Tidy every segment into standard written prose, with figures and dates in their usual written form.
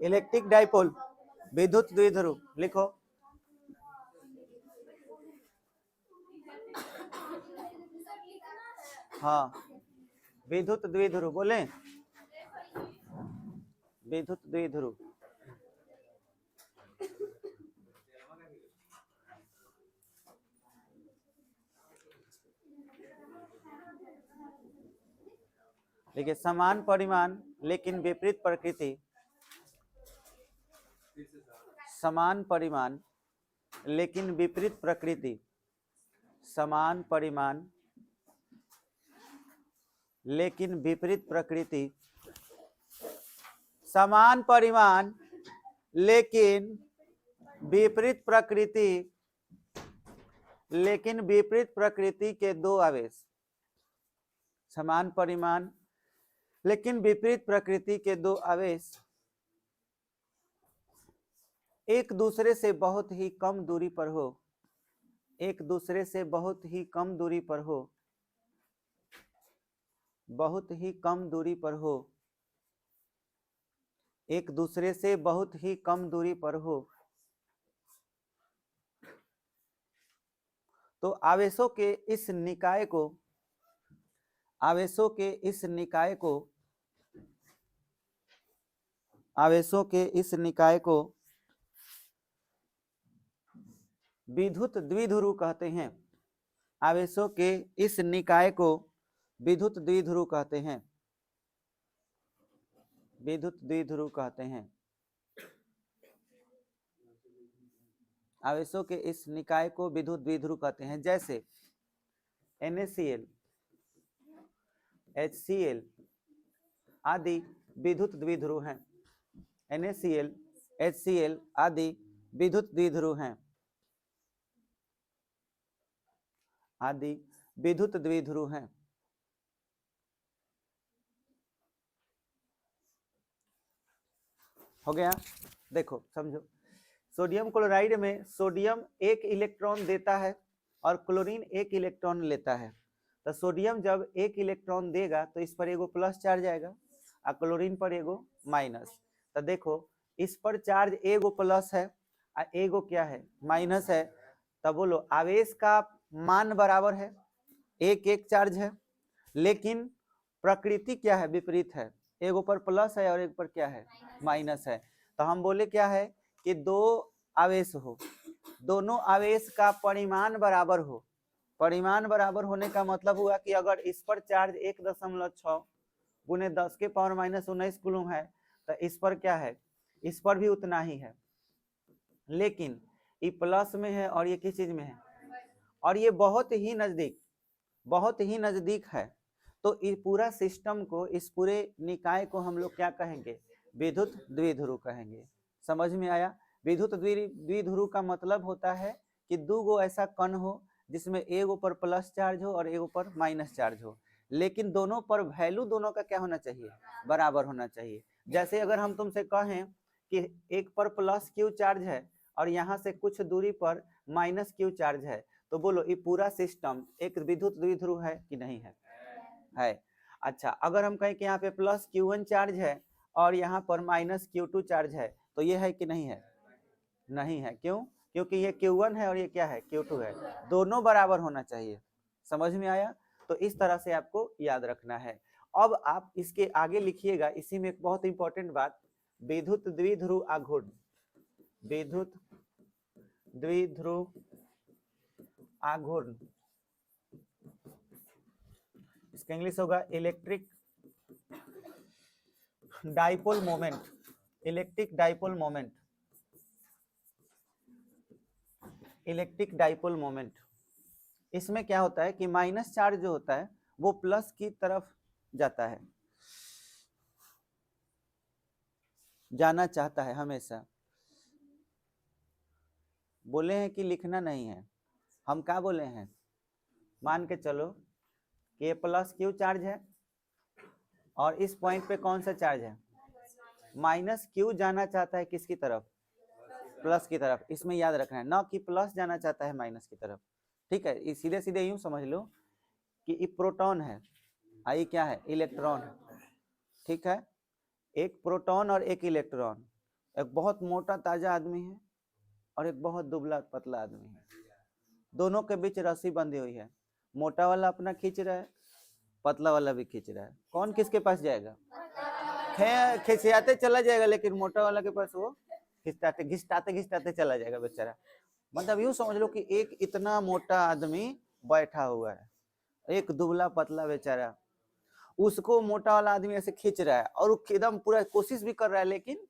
Electric dipole विद्युत द्विध्रुव लिखो। हाँ विद्युत द्विध्रुव बोले, विद्युत द्विध्रुव। देखिए समान परिमाण लेकिन विपरीत प्रकृति, समान परिमाण लेकिन विपरीत प्रकृति, समान परिमाण लेकिन विपरीत प्रकृति, समान परिमाण लेकिन विपरीत प्रकृति, लेकिन विपरीत प्रकृति के दो आवेश, समान परिमाण लेकिन विपरीत प्रकृति के दो आवेश एक दूसरे से बहुत ही कम दूरी पर हो, एक दूसरे से बहुत ही कम दूरी पर हो, बहुत ही कम दूरी पर हो, एक दूसरे से बहुत ही कम दूरी पर हो, तो आवेशों के इस निकाय को, आवेशों के इस निकाय को, आवेशों के इस निकाय को विद्युत द्विध्रुव कहते हैं। आवेशों के इस निकाय को विद्युत द्विध्रुव कहते हैं, विद्युत द्विध्रुव कहते हैं। आवेशों के इस निकाय को विद्युत द्विध्रुव कहते हैं। जैसे NaCl, HCl आदि विद्युत द्विध्रुव हैं। NaCl, HCl आदि विद्युत द्विध्रुव हैं, आदि विद्युत द्विध्रुव हैं। हो गया। देखो समझो, सोडियम क्लोराइड में सोडियम एक इलेक्ट्रॉन देता है और क्लोरीन एक इलेक्ट्रॉन लेता है। तो सोडियम जब एक इलेक्ट्रॉन देगा तो इस पर एगो प्लस चार्ज आएगा और क्लोरीन पर एगो माइनस। तो देखो इस पर चार्ज एगो प्लस है और एगो क्या है, माइनस है। तब बोलो आवेश का मान बराबर है, एक एक चार्ज है, लेकिन प्रकृति क्या है, विपरीत है। एगो पर प्लस है और एक पर क्या है, माइनस है। तो हम बोले क्या है कि दो आवेश हो, दोनों आवेश का परिमाण बराबर हो। परिमाण बराबर होने का मतलब हुआ कि अगर इस पर चार्ज 1.6 गुने 10 के पावर माइनस 19 कूलम है तो इस पर क्या है, इस पर भी उतना ही है, लेकिन ये प्लस में है और ये किस चीज में है, और ये बहुत ही नजदीक, बहुत ही नजदीक है। तो इस पूरा सिस्टम को, इस पूरे निकाय को हम लोग क्या कहेंगे, विद्युत द्विध्रुव कहेंगे। समझ में आया। विद्युत द्विध्रुव का मतलब होता है कि दो गो ऐसा कण हो जिसमें एगो पर प्लस चार्ज हो और एगो पर माइनस चार्ज हो, लेकिन दोनों पर वैल्यू दोनों का क्या होना चाहिए, बराबर होना चाहिए। जैसे अगर हम तुमसे कहें कि एक पर प्लस क्यू चार्ज है और यहाँ से कुछ दूरी पर माइनस क्यू चार्ज है, तो बोलो ये पूरा सिस्टम एक विद्युत द्विध्रुव है कि नहीं है, है। अच्छा अगर हम कहें कि यहाँ पे प्लस Q1 चार्ज है और यहाँ पर माइनस Q2 चार्ज है, तो ये है कि नहीं है, नहीं है। क्यों, क्योंकि ये Q1 है और ये क्या है, Q2 है, दोनों बराबर होना चाहिए। समझ में आया। तो इस तरह से आपको याद रखना है। अब आप इसके आगे लिखिएगा, इसी में एक बहुत इंपॉर्टेंट बात, विद्युत द्विध्रुव आघूर्ण, विद्युत द्विध्रुव आघूर्ण, इसका इंग्लिश होगा electric dipole moment, electric dipole moment, electric dipole moment. इसमें क्या होता है कि माइनस चार्ज जो होता है वो प्लस की तरफ जाता है, जाना चाहता है हमेशा। बोले हैं कि लिखना नहीं है, हम क्या बोले हैं, मान के चलो कि ये प्लस क्यू चार्ज है और इस पॉइंट पे कौन सा चार्ज है, माइनस क्यू जाना चाहता है किसकी तरफ, प्लस की तरफ। इसमें याद रखना है ना कि प्लस जाना चाहता है माइनस की तरफ। ठीक है, सीधे सीधे यूं समझ लो कि ये प्रोटॉन है, आई क्या है, इलेक्ट्रॉन है। ठीक है, एक प्रोटॉन और एक इलेक्ट्रॉन, एक बहुत मोटा ताजा आदमी है और एक बहुत दुबला पतला आदमी है, दोनों के बीच रस्सी बंधी हुई है, मोटा वाला अपना खींच रहा है, पतला वाला भी खींच रहा है, कौन किसके पास जाएगा? खिंचाते चला जाएगा, लेकिन मोटा वाला के पास वो खिंचाते घिसटाते घिसटाते चला जाएगा बेचारा। मतलब यूं समझ लो कि एक इतना मोटा आदमी बैठा हुआ है, एक दुबला पतला बेचारा, उसको मोटा वाला आदमी ऐसे खींच रहा है और वो एकदम पूरा कोशिश भी कर रहा है लेकिन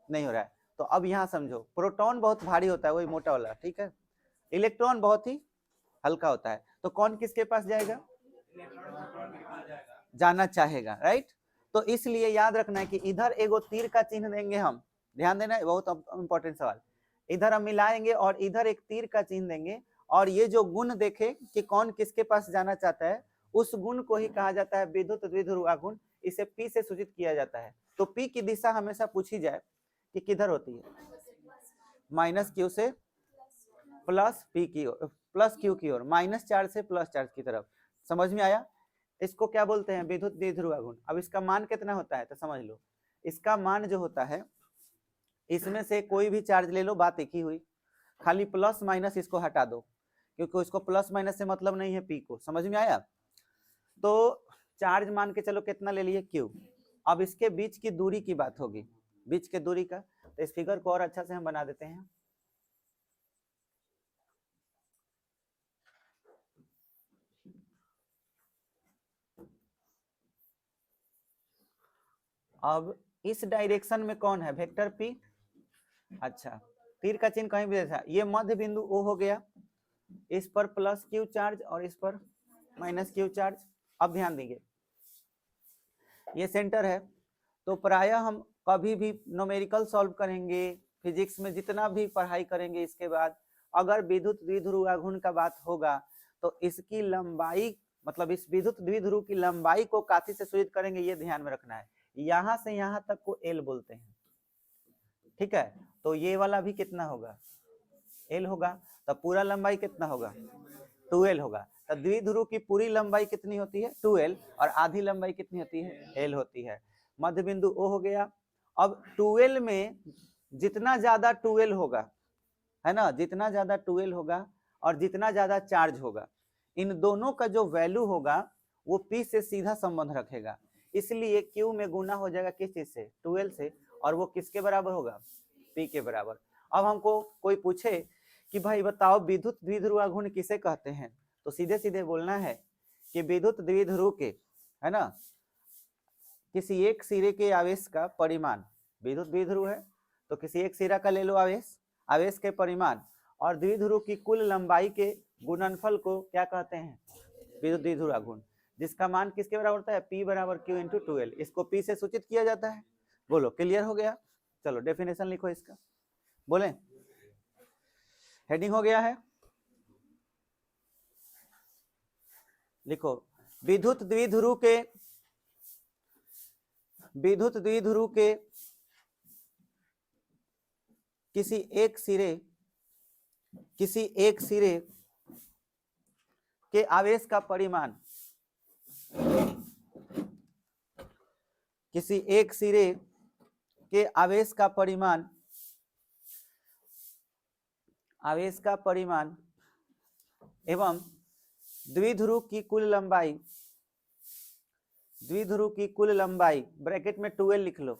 नहीं हो रहा है। तो अब यहाँ समझो, प्रोटॉन बहुत भारी होता है वही मोटा वाला, ठीक है, इलेक्ट्रॉन बहुत ही हल्का होता है, तो कौन किसके पास जाएगा? जाना चाहेगा, राइट। तो इसलिए याद रखना है कि इधर एगो तीर का चिन्ह देंगे हम, ध्यान देना है, बहुत इंपॉर्टेंट सवाल, इधर हम मिलाएंगे और इधर एक तीर का चिन्ह देंगे, और ये जो गुण देखे कि कौन किसके पास जाना चाहता है, उस गुण को ही कहा जाता है विद्युत द्विध्रुव आघूर्ण, इसे P से सूचित किया जाता है। तो P की दिशा हमेशा पूछी जाए कि किधर होती है, माइनस क्यू से प्लस P की ओर, प्लस क्यू की ओर, माइनस चार्ज से प्लस चार्ज की तरफ। समझ में आया? इसको क्या बोलते हैं? विद्युत द्विध्रुव आघूर्ण। अब इसका मान कितना होता है तो समझ लो, इसका मान जो होता है, इसमें से कोई भी चार्ज ले लो, बात एक ही हुई, खाली प्लस माइनस इसको हटा दो, क्योंकि इसको प्लस माइनस से मतलब नहीं है P को। समझ में आया? तो चार्ज मान के चलो कितना ले लिए, Q। अब इसके बीच की दूरी की बात होगी, बीच के दूरी का, तो इस फिगर को और अच्छा से हम बना देते हैं। अब इस डायरेक्शन में कौन है? Vector P। अच्छा, तीर का चिन्ह कहीं भी था, ये मध्य बिंदु O हो गया, इस पर प्लस Q चार्ज और इस पर माइनस Q चार्ज। अब ध्यान दीजिए, ये सेंटर है, तो प्रायः हम कभी भी न्यूमेरिकल सॉल्व करेंगे, फिजिक्स में जितना भी पढ़ाई करेंगे इसके बाद, अगर विद्युत द्विध्रुव आघूर्ण का बात होगा तो इसकी लंबाई, मतलब इस विद्युत द्विध्रुव की लंबाई को काठी से सूचित करेंगे, ये ध्यान में रखना है। यहां से यहां तक को L बोलते हैं, ठीक है। तो ये वाला भी कितना होगा? L होगा। तो पूरा लंबाई कितना होगा? 2L होगा। तो द्विध्रुव की पूरी लंबाई कितनी होती है? 2L, और आधी लंबाई कितनी होती है? L होती है। मध्य बिंदु O हो गया। अब 2L में जितना ज्यादा 2L होगा, है ना, जितना ज्यादा 2L होगा और जितना ज्यादा चार्ज होगा, इन दोनों का जो वैल्यू होगा वो P से सीधा संबंध रखेगा, इसलिए Q में गुना हो जाएगा किस चीज से? 2L से, और वो किसके बराबर होगा? P के बराबर। अब हमको कोई पूछे कि भाई बताओ विद्युत द्विध्रुव आघूर्ण किसे कहते हैं, तो सीधे सीधे बोलना है कि विद्युत द्विध्रुव के, है ना, किसी एक सिरे के आवेश का परिमाण, विद्युत द्विध्रुव है तो किसी एक सिरा का ले लो आवेश, आवेश के परिमाण, और द्विध्रुव की कुल लंबाई के गुणनफल को क्या कहते हैं? विद्युत द्विध्रुव आघूर्ण, जिसका मान किसके बराबर होता है? P बराबर Q इंटू 2L। इसको P से सूचित किया जाता है। बोलो, क्लियर हो गया? चलो डेफिनेशन लिखो इसका, बोले, हेडिंग हो गया है, लिखो, विद्युत द्विध्रुव के किसी एक सिरे के आवेश का परिमाण, किसी एक सिरे के आवेश का परिमाण एवं द्विध्रुव की कुल लंबाई, ब्रैकेट में 2L लिख लो,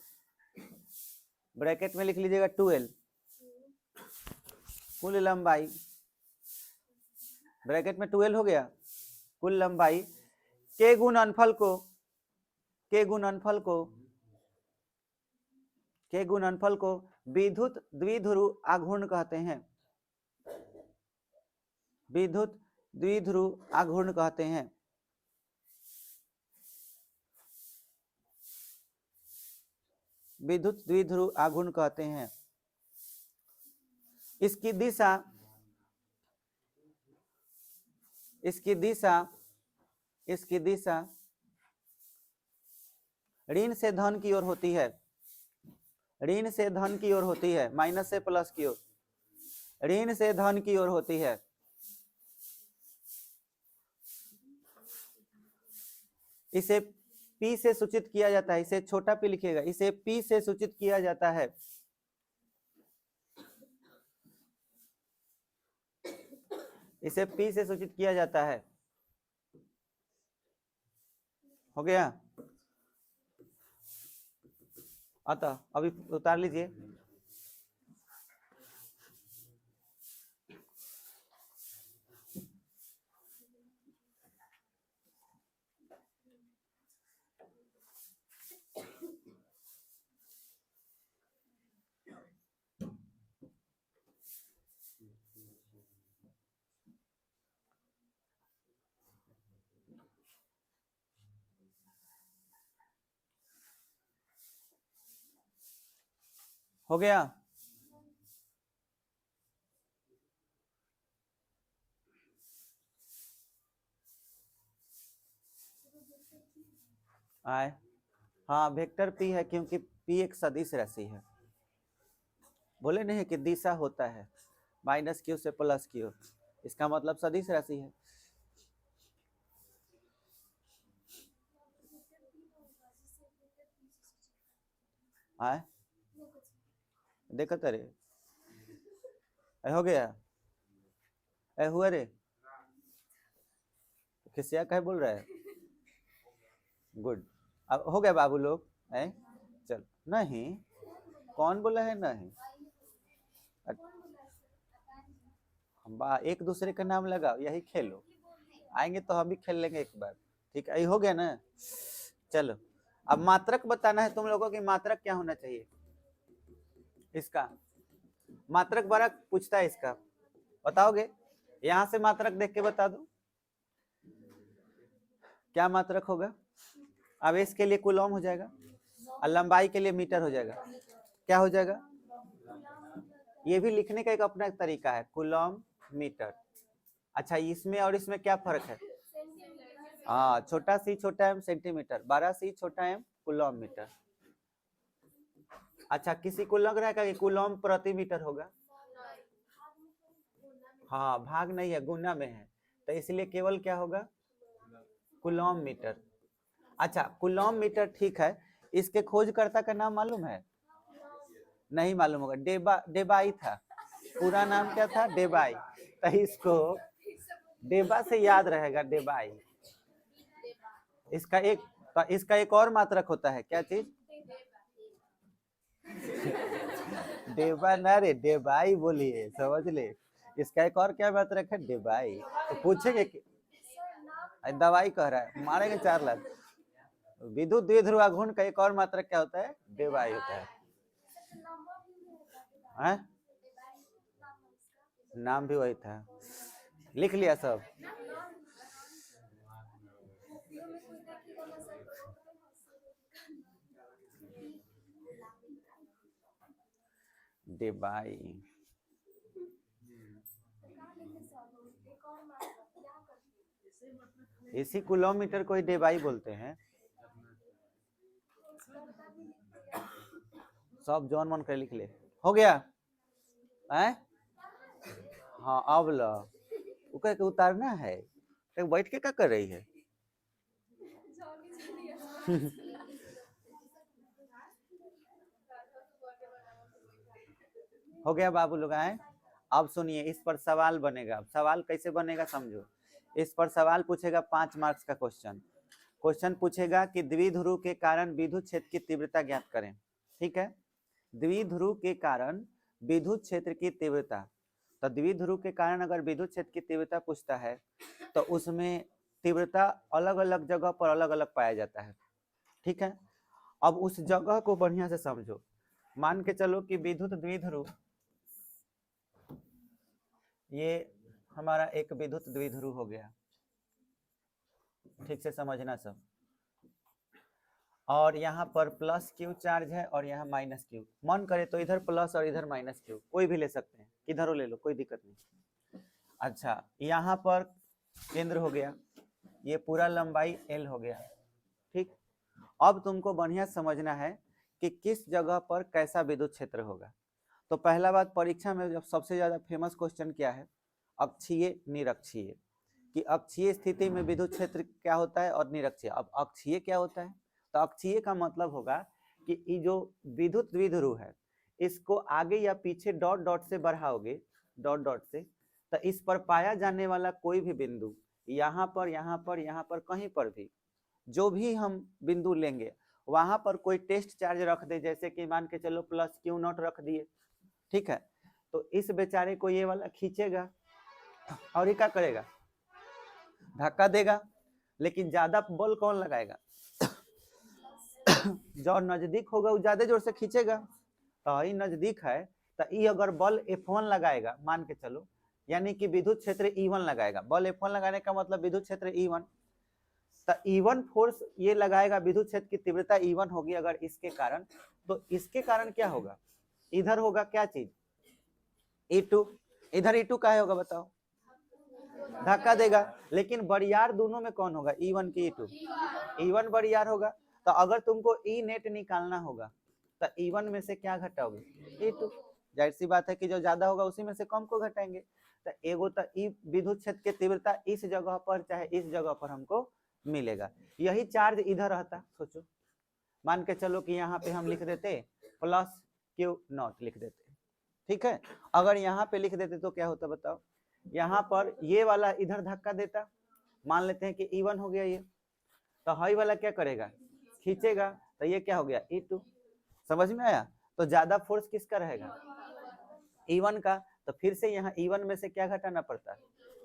ब्रैकेट में लिख लीजिएगा 2L, कुल लंबाई, ब्रैकेट में 2L हो गया, कुल लंबाई के गुणनफल को विद्युत द्विध्रुव आघूर्ण कहते हैं, विद्युत द्विध्रुव आघूर्ण कहते हैं। विद्युत द्विध्रुव आघूर्ण कहते हैं। इसकी दिशा ऋण से धन की ओर होती है, ऋण से धन की ओर होती है, माइनस से प्लस की ओर, ऋण से धन की ओर होती है। इसे P से सूचित किया जाता है, इसे छोटा p लिखिएगा, इसे P से सूचित किया जाता है, इसे P से सूचित किया जाता है। हो गया। अतः अभी उतार लीजिए। हो गया। आए, हाँ वेक्टर P है क्योंकि P एक सदिश राशि है। बोले नहीं कि दिशा होता है -q से +q, इसका मतलब सदिश राशि है। आए देखो तरे हो गया। हुआ रे, किसिया कहे बोल रहा है। गुड, अब हो गया बाबू लोग। चल नहीं, कौन बोला है नहीं? एक दूसरे का नाम लगाओ, यही खेलो। आएंगे तो हम भी खेल लेंगे एक बार। ठीक है, हो गया ना। चलो अब मात्रक बताना है तुम लोगों की। मात्रक क्या होना चाहिए इसका? मात्रक बड़ा पूछता है इसका, बताओगे? यहां से मात्रक देख के बता दो क्या मात्रक होगा। अब इसके लिए कूलम हो जाएगा और लंबाई के लिए मीटर हो जाएगा। क्या हो जाएगा? ये भी लिखने का एक अपना तरीका है, कूलम मीटर। अच्छा, इसमें और इसमें क्या फर्क है? हाँ, छोटा सी छोटा एम सेंटीमीटर, बड़ा सी छोटा एम कूलम मीटर। अच्छा, किसी को लग रहा है कि कूलम प्रति मीटर होगा? हाँ, भाग नहीं है, गुना में है, तो इसलिए केवल क्या होगा? Coulomb metre. अच्छा, कूलम मीटर ठीक है। इसके खोजकर्ता का नाम मालूम है? नहीं मालूम होगा। डेबाई था, पूरा नाम क्या था? डेबाई। तो इसको डेबा से याद रहेगा, डेबाई। इसका एक और मात्रक होता है, क्या चीज? डेबा ना रे, डेबाई बोलिए, समझ ले। इसका एक और क्या मात्रक है? डेबाई। तो पूछेंगे कि दवाई कह रहा है, मारेंगे 4 लाख। विद्युत द्विध्रुव घूर्ण का एक और मात्रक क्या होता है? डेबाई होता है। नाम भी वही था, लिख लिया सब। डेबाई। इसी किलोमीटर को ही डेबाई बोलते हैं। सब जॉन मन कर लिख ले। हो गया है? हाँ अब ला के उतारना है। तो बैठ के क्या कर रही है? हो गया बाबू लोग। आए अब सुनिए, इस पर सवाल बनेगा। सवाल कैसे बनेगा समझो। इस पर सवाल पूछेगा 5 मार्क्स का क्वेश्चन। क्वेश्चन पूछेगा कि द्विध्रुव के कारण विद्युत क्षेत्र की तीव्रता ज्ञात करें। ठीक है, द्विध्रुव के कारण विद्युत क्षेत्र की तीव्रता। तो द्विध्रुव के कारण अगर विद्युत क्षेत्र की तीव्रता पूछता है तो उसमें तीव्रता अलग अलग जगह पर अलग अलग पाया जाता है। ठीक है, अब उस जगह को बढ़िया से समझो। मान के चलो कि विद्युत द्विध्रुव, ये हमारा एक विद्युत द्विध्रुव हो गया। ठीक से समझना सब। और यहाँ पर +q चार्ज है और यहाँ -q। मन करे तो इधर प्लस और इधर -q, कोई भी ले सकते हैं, किधरों ले लो, कोई दिक्कत नहीं। अच्छा, यहाँ पर केंद्र हो गया, ये पूरा लंबाई l हो गया। ठीक, अब तुमको बढ़िया समझना है कि किस जगह पर कैसा विद्युत क्षेत्र होगा। तो पहला बात, परीक्षा में जब सबसे ज्यादा फेमस क्वेश्चन क्या है? अक्षीय निरक्षीय। कि अक्षीय स्थिति में विद्युत क्षेत्र क्या होता है और निरक्षीय। अब अक्षीय क्या होता है? तो अक्षीय का मतलब होगा कि ये जो विद्युत द्विध्रुव है, इसको आगे या पीछे डॉट डॉट से बढ़ाओगे, डॉट डॉट से, तो इस पर पाया जाने वाला कोई भी बिंदु यहाँ पर कहीं पर भी जो भी हम बिंदु लेंगे वहां पर कोई टेस्ट चार्ज रख दे, जैसे कि मान के चलो प्लस क्यू नॉट रख दिए, ठीक है, तो इस बेचारे को ये वाला खींचेगा और ये क्या करेगा, धक्का देगा। लेकिन ज्यादा बल कौन लगाएगा, जो नजदीक होगा वो ज्यादा जोर से खींचेगा। तो ये नजदीक है तो ये अगर बल F1 लगाएगा मान के चलो, यानी कि विद्युत क्षेत्र E1 लगाएगा। बल F1 लगाने का मतलब विद्युत क्षेत्र E1, तो E1 फोर्स ये लगाएगा, विद्युत क्षेत्र की तीव्रता E1 होगी अगर इसके कारण, तो इसके कारण क्या होगा, इधर होगा क्या चीज E2, इधर E2 का होगा बताओ, धक्का देगा। लेकिन बरियार दोनों में कौन होगा, E1 की E2, E1 बरियार होगा। तो अगर तुमको E नेट निकालना होगा तो E1 में से क्या घटाओगे, E2। जाहिर सी बात है कि जो ज्यादा होगा उसी में से कम को घटाएंगे। तो एगो तो ई विद्युत क्षेत्र की तीव्रता इस जगह पर चाहे इस जगह पर हमको मिलेगा। यही चार्ज इधर रहता, सोचो मान के चलो कि यहाँ पे हम लिख देते प्लस क्यू नॉट लिख देते, ठीक है। अगर यहाँ पे लिख देते तो क्या होता बताओ, यहाँ पर ये वाला इधर धक्का देता, मान लेते हैं कि E1 हो गया ये, तो हाई वाला क्या करेगा, खींचेगा, तो ये क्या हो गया E2। समझ में आया। तो ज्यादा फोर्स किसका रहेगा, E1 का। तो फिर से यहाँ E1 में से क्या घटाना पड़ता है,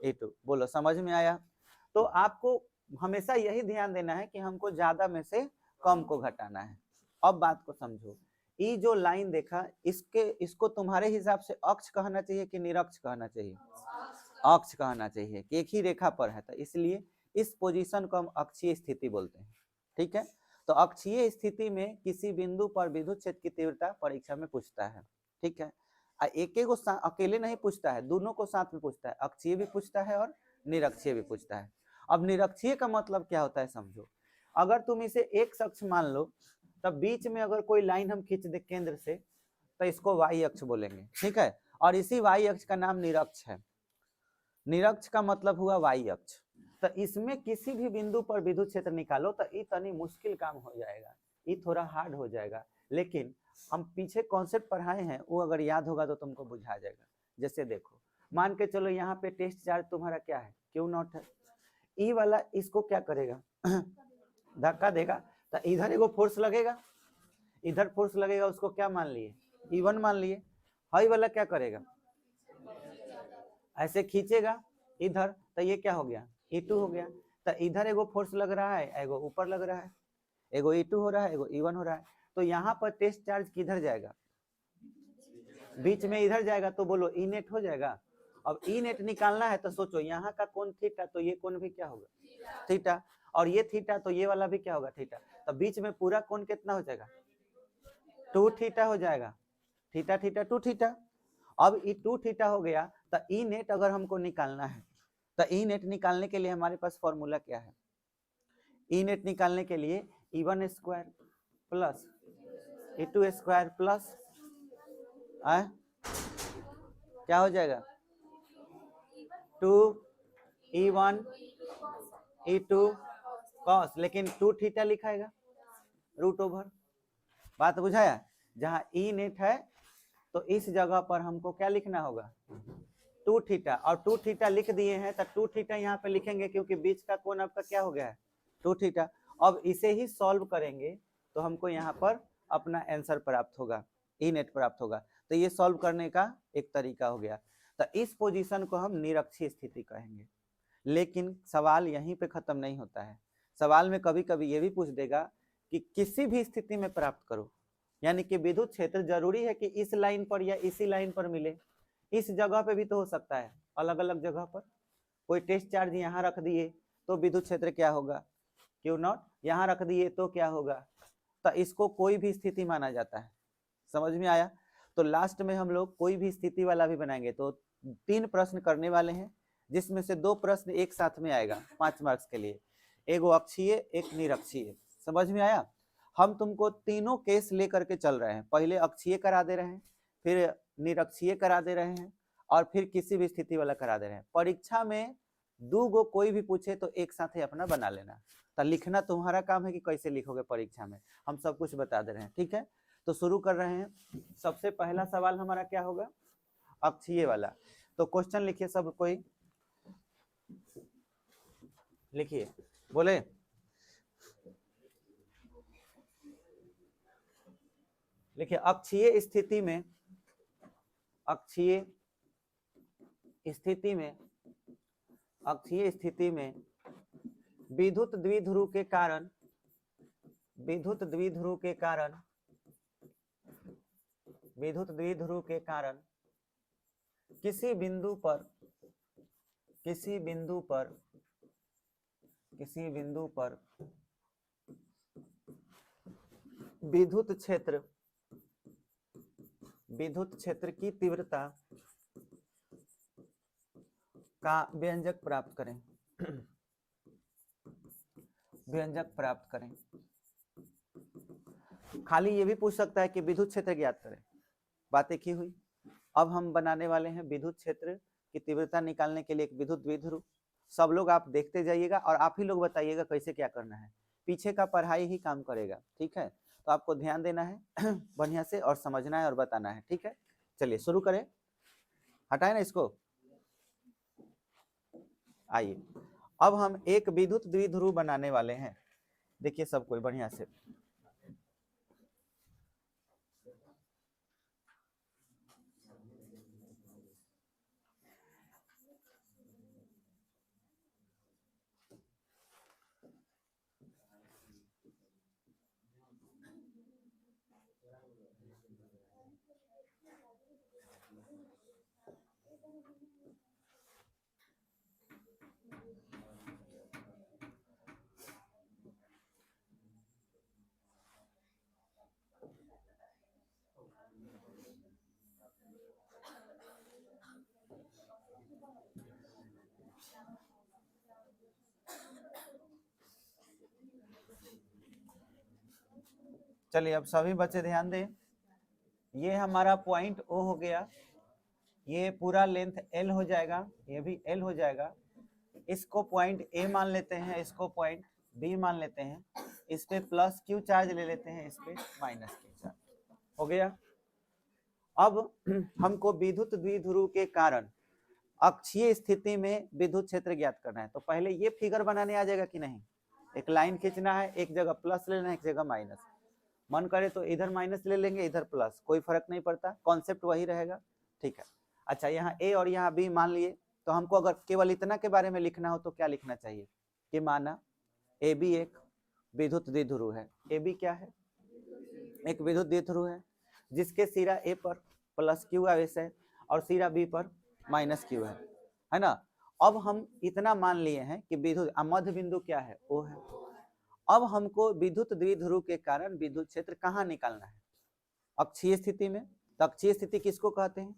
E2। बोलो समझ में आया। तो आपको हमेशा यही ध्यान देना है कि हमको ज्यादा में से कम को घटाना है। अब बात को समझो, ये जो लाइन देखा इसको तुम्हारे हिसाब से अक्ष कहना चाहिए कि निरक्ष कहना चाहिए, अक्ष कहना चाहिए कि एक ही रेखा पर है, तो इसलिए इस पोजीशन को हम अक्षीय स्थिति बोलते हैं, ठीक है। तो अक्षीय स्थिति में किसी बिंदु पर विद्युत क्षेत्र की तीव्रता परीक्षा में पूछता है, ठीक है। एक एक अकेले नहीं पूछता है, दोनों को साथ में पूछता है, अक्षीय भी पूछता है और निरक्षीय भी पूछता है। अब निरक्षीय का मतलब क्या होता है समझो, अगर तुम इसे एक अक्ष मान लो, तब बीच में अगर कोई लाइन हम खींच दे केंद्र से, तो इसको वाई अक्ष बोलेंगे, ठीक है। और इसी वाई अक्ष का नाम निरक्ष है। निरक्ष का मतलब हुआ वाई अक्ष। तो इसमें किसी भी बिंदु पर विद्युत क्षेत्र निकालो तो ये तनी मुश्किल काम हो जाएगा, ये थोड़ा हार्ड हो जाएगा, लेकिन हम पीछे कॉन्सेप्ट पढ़ाए हैं वो अगर याद होगा तो तुमको बुझा जाएगा। जैसे देखो मान के चलो यहाँ पे टेस्ट चार्ज तुम्हारा क्या है, क्यू नॉट है, ई वाला इसको क्या करेगा धक्का देगा, तो इधर एगो फोर्स लगेगा, इधर फोर्स लगेगा, उसको क्या मान लिए, E1 मान लिए। हाई वाला क्या करेगा, ऐसे खींचेगा इधर, तो ये क्या हो गया E2 हो गया। तो इधर एगो फोर्स लग रहा है, एगो ऊपर लग रहा है, एगो E2 हो रहा है, एगो E1 हो रहा है। तो यहाँ पर टेस्ट चार्ज किधर जाएगा, बीच में इधर जाएगा, तो बोलो ई नेट हो जाएगा। अब ई नेट निकालना है तो सोचो यहाँ का कोण थीटा, तो ये कोण भी क्या होगा थीटा, और ये थीटा, तो ये वाला भी क्या होगा थीटा। तो बीच में पूरा कोण कितना हो जाएगा, 2 थीटा हो जाएगा, थीटा थीटा 2 थीटा। अब ये 2 थीटा हो गया, तो ई नेट अगर हमको निकालना है, तो ई नेट निकालने के लिए हमारे पास फॉर्मूला क्या है, ई नेट निकालने के लिए E1 square plus E2 square plus क्या हो जाएगा 2E1 E2 cos, लेकिन 2 थीटा लिखाएगा रूट ओवर। बात बुझाया। जहां ई नेट है तो इस जगह पर हमको क्या लिखना होगा 2 थीटा, और 2 थीटा लिख दिए हैं तो 2 थीटा यहाँ पे लिखेंगे क्योंकि बीच का कोण आपका क्या हो गया है 2 थीटा। अब इसे ही सॉल्व करेंगे तो हमको यहाँ पर अपना आंसर प्राप्त होगा, ई नेट प्राप्त होगा। तो ये सॉल्व करने का एक तरीका हो गया। तो इस पोजीशन को हम निरक्षीय स्थिति कहेंगे। लेकिन सवाल यहीं पे खत्म नहीं होता है, सवाल में कभी कभी ये भी पूछ देगा कि किसी भी स्थिति में प्राप्त करो, यानी कि विद्युत क्षेत्र जरूरी है कि इस लाइन पर या इसी लाइन पर मिले, इस जगह पे भी तो हो सकता है, अलग अलग जगह पर। कोई टेस्ट चार्ज यहाँ रख दिए तो विद्युत क्षेत्र क्या होगा क्यू नॉट, यहाँ रख दिए तो क्या होगा, तो इसको कोई भी स्थिति माना जाता है। समझ में आया। तो लास्ट में हम लोग कोई भी स्थिति वाला भी बनाएंगे, तो 3 प्रश्न करने वाले हैं, जिसमें से 2 प्रश्न एक साथ में आएगा 5 मार्क्स के लिए, एगो अक्षीय एक निरक्षीय। समझ में आया। हम तुमको तीनों केस लेकर के चल रहे हैं, पहले अक्षीय करा दे रहे हैं, फिर निरक्षीय करा दे रहे हैं, और फिर किसी भी स्थिति वाला करा दे रहे हैं। परीक्षा में 2 गो कोई भी पूछे तो एक साथ ही अपना बना लेना, तो लिखना तुम्हारा काम है कि कैसे लिखोगे परीक्षा में, हम सब कुछ बता दे रहे हैं, ठीक है। तो शुरू कर रहे हैं। सबसे पहला सवाल हमारा क्या होगा, अक्षीय वाला। तो तो क्वेश्चन लिखिए सब कोई, लिखिए, बोले। लिखिए, अक्षीय स्थिति में, अक्षीय स्थिति में, अक्षीय स्थिति में विद्युत द्विध्रुव के कारण, विद्युत द्विध्रुव के कारण, विद्युत द्विध्रुव के कारण किसी बिंदु पर, किसी बिंदु पर, किसी बिंदु पर विद्युत क्षेत्र, विद्युत क्षेत्र की तीव्रता का व्यंजक प्राप्त करें, व्यंजक प्राप्त करें। खाली ये भी पूछ सकता है कि विद्युत क्षेत्र ज्ञात करें, बात एक ही हुई। अब हम बनाने वाले हैं विद्युत क्षेत्र की तीव्रता निकालने के लिए एक विद्युत द्विध्रुव। सब लोग आप देखते जाइएगा और आप ही लोग बताइएगा कैसे क्या करना है, पीछे का पढ़ाई ही काम करेगा, ठीक है। तो आपको ध्यान देना है बढ़िया से और समझना है और बताना है, ठीक है। चलिए शुरू करें, हटाए ना इसको। आइए, अब हम एक विद्युत द्विध्रुव बनाने वाले हैं। देखिए सब कोई बढ़िया से, चलिए अब सभी बच्चे ध्यान दें। ये हमारा पॉइंट ओ हो गया, ये पूरा लेंथ एल हो जाएगा, ये भी एल हो जाएगा। इसको पॉइंट ए मान लेते हैं, इसको पॉइंट बी मान लेते हैं, इस पे प्लस क्यू चार्ज ले लेते हैं, इस पे माइनस क्यू चार्ज, हो गया। अब हमको विद्युत द्विध्रुव के कारण अक्षीय स्थिति में विद्युत क्षेत्र ज्ञात करना है। तो पहले ये फिगर बनाने आ जाएगा कि नहीं, एक लाइन खींचना है, एक जगह प्लस लेना है, एक जगह माइनस। मन करे तो इधर माइनस ले लेंगे, इधर प्लस, कोई फर्क नहीं पड़ता, कॉन्सेप्ट वही रहेगा, ठीक है। अच्छा, यहाँ ए और यहाँ बी मान लिए, तो हमको अगर केवल इतना के बारे में लिखना हो तो क्या लिखना चाहिए कि माना ए बी एक विद्युत द्विध्रुव है। ए बी क्या है, एक विद्युत द्विध्रुव है जिसके सिरा ए पर प्लस क्यू आवेश है और सिरा बी पर माइनस क्यू है ना। अब हम इतना मान लिए हैं कि विद्युत मध्य बिंदु क्या है, ओ है। अब हमको विद्युत द्विध्रुव के कारण विद्युत क्षेत्र कहाँ निकालना है, अक्षीय स्थिति में। तो अक्षीय स्थिति किसको कहते हैं,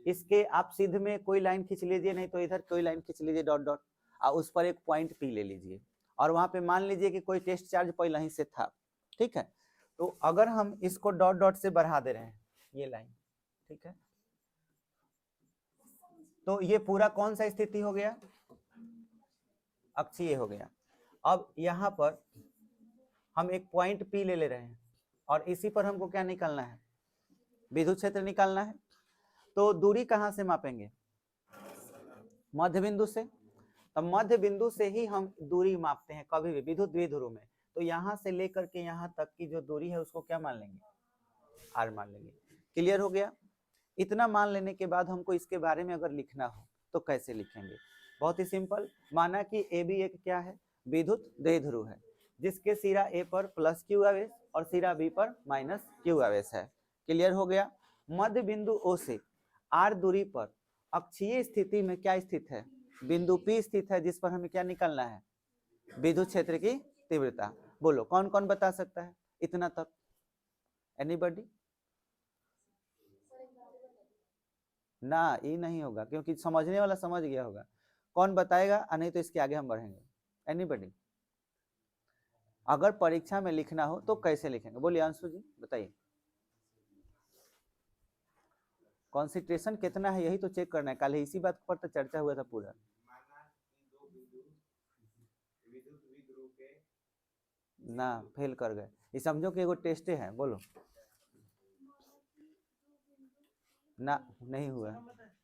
इसके आप सीध में कोई लाइन खींच लीजिए, नहीं तो इधर कोई लाइन खींच लीजिए डॉट डॉट, और उस पर एक पॉइंट पी ले लीजिए और वहां पे मान लीजिए कि कोई टेस्ट चार्ज पहले ही से था, ठीक है। तो अगर हम इसको डॉट डॉट से बढ़ा दे रहे हैं ये लाइन, ठीक है, तो ये पूरा कौन सा स्थिति हो गया, अक्षीय हो गया। अब यहाँ पर हम एक पॉइंट पी ले रहे हैं और इसी पर हमको क्या निकालना है, विद्युत क्षेत्र निकालना है। तो दूरी कहाँ से मापेंगे, मध्य बिंदु से। तो मध्य बिंदु से ही हम दूरी मापते हैं कभी भी विद्युत द्विध्रुव में। तो यहाँ से लेकर के यहाँ तक की जो दूरी है उसको क्या मान लेंगे, आर मान लेंगे। क्लियर हो गया। इतना मान लेने के बाद हमको इसके बारे में अगर लिखना हो तो कैसे लिखेंगे, बहुत ही सिंपल। माना कि ए बी एक क्या है, विद्युत द्विध्रुव है जिसके सिरा ए पर प्लस क्यू आवेश और सिरा बी पर माइनस क्यू आवेश है। क्लियर हो गया। मध्य बिंदु ओ से आर दूरी पर अक्षीय स्थिति में क्या स्थित है, बिंदु पी स्थित है, जिस पर हमें क्या निकालना है, विद्युत क्षेत्र की तीव्रता। बोलो कौन कौन बता सकता है इतना तक, एनीबॉडी। ना ये नहीं होगा क्योंकि समझने वाला समझ गया होगा, कौन बताएगा, नहीं तो इसके आगे हम बढ़ेंगे। एनीबॉडी, अगर परीक्षा में लिखना हो तो कैसे लिखेंगे, बोलिए अंशु जी बताइए। कॉन्सेंट्रेशन कितना है यही तो चेक करना है, कल इसी बात पर तो चर्चा हुआ था पूरा। ना फेल कर गए, ये समझो कि एगो टेस्ट है, बोलो। ना नहीं हुआ,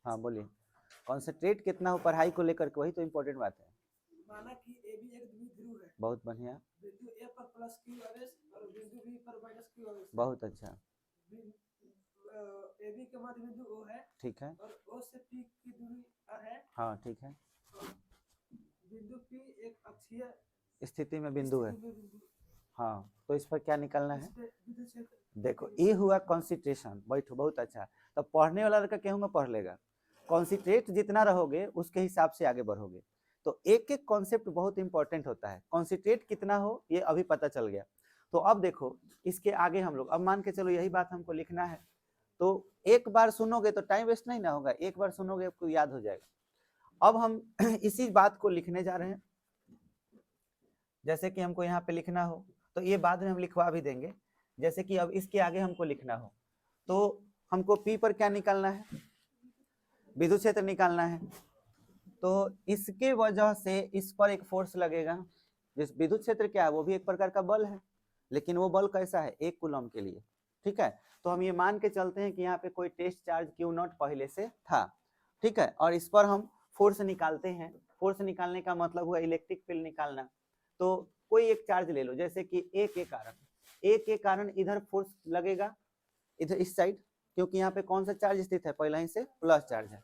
हाँ बोलिए। कॉन्सेंट्रेट कितना हो पढ़ाई को लेकर के, वही तो इम्पोर्टेंट बात है। माना कि ए भी एक द्विध्रुव है। बहुत बढ़िया। बिंदु ए पर प्लस क्यू आवेश और बिंदु बी पर माइनस क्यू आवेश। बहुत अच्छा। ए बी के मध्य बिंदु ओ है। ठीक है। और ओ से पी की दूरी r है। हाँ ठीक है। बिंदु पी एक अक्षीय स्थिति में बिंदु है। हाँ, तो इस पर क्या निकालना है? देखो ये हुआ कॉन्सेंट्रेशन। बैठो, बहुत अच्छा। तो पढ़ने वाला लड़का कहूँगा पढ़ लेगा। कॉन्सेंट्रेट जितना रहोगे उसके हिसाब से आगे बढ़ोगे। तो एक एक कॉन्सेप्ट बहुत इंपॉर्टेंट होता है। कॉन्सेंट्रेट कितना हो ये अभी पता चल गया। तो अब देखो इसके आगे हम लोग, अब मान के चलो यही बात हमको लिखना है, तो एक बार सुनोगे तो टाइम वेस्ट नहीं ना होगा, एक बार सुनोगे आपको याद हो जाएगा। अब हम इसी बात को लिखने जा रहे हैं। जैसे कि हमको यहाँ पे लिखना हो तो ये बाद में हम लिखवा भी देंगे। जैसे कि अब इसके आगे हमको लिखना हो तो हमको P पर क्या निकालना है? विद्युत क्षेत्र निकालना है। तो इसके वजह से इस पर एक फोर्स लगेगा। जिस विद्युत क्षेत्र क्या है, वो भी एक प्रकार का बल है, लेकिन वो बल कैसा है? 1 कूलम के लिए। ठीक है, तो हम ये मान के चलते हैं कि यहाँ पे कोई टेस्ट चार्ज Q0 पहले से था। ठीक है, और इस पर हम फोर्स निकालते हैं। फोर्स निकालने का मतलब हुआ इलेक्ट्रिक फील्ड निकालना। तो कोई एक चार्ज ले लो, जैसे कि ए के कारण इधर फोर्स लगेगा, इधर इस साइड, क्योंकि यहाँ पे कौन सा चार्ज स्थित है? पहले ही से प्लस चार्ज है।